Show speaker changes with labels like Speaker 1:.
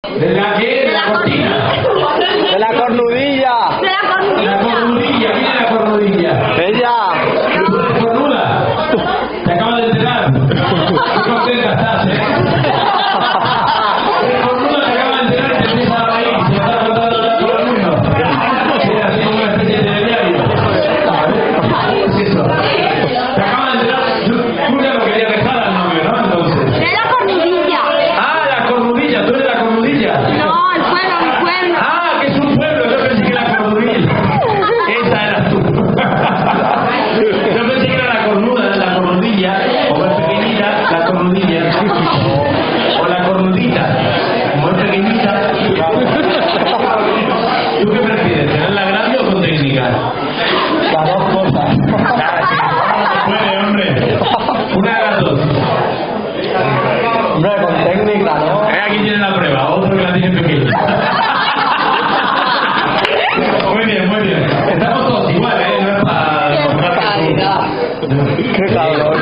Speaker 1: ¿De la qué? De la cortina.
Speaker 2: De la cornudilla.
Speaker 3: De la cornudilla.
Speaker 1: La cornudilla. ¿Quién es la cornudilla?
Speaker 2: Ella.
Speaker 1: ¿Tú eres cornuda? Te acabas de enterar. Qué contenta estás, ¿eh? Eres cornuda, te acabas de enterar y te empieza a reír. Se está contando ya todo el mundo. Sí, así como una especie de diario. ¿Qué es eso? Te acabas de enterar. Tú ya lo querías dejar al novio, ¿no? Entonces.
Speaker 3: De la cornudilla.
Speaker 1: Ah, la cornudilla. ¿Tú eres la cornudilla?
Speaker 3: No, el pueblo, mi pueblo.
Speaker 1: Ah, que es un pueblo. Yo pensé que era cornudilla. Esa eras tú. Yo pensé que era la cornuda, la cornudilla, o más pequeñita, la cornudilla, o la cornudita, como es pequeñita. ¿Tú qué prefieres, tenerla grande o con técnica?
Speaker 2: Las dos cosas.
Speaker 1: Puede, hombre. Una de las dos.
Speaker 2: Hombre, con técnica, ¿no?
Speaker 1: Aquí tiene la prueba, otro que la tiene pequeña. Muy bien, muy bien. Estamos todos iguales, ¿eh? No es para...
Speaker 2: Qué cabrón.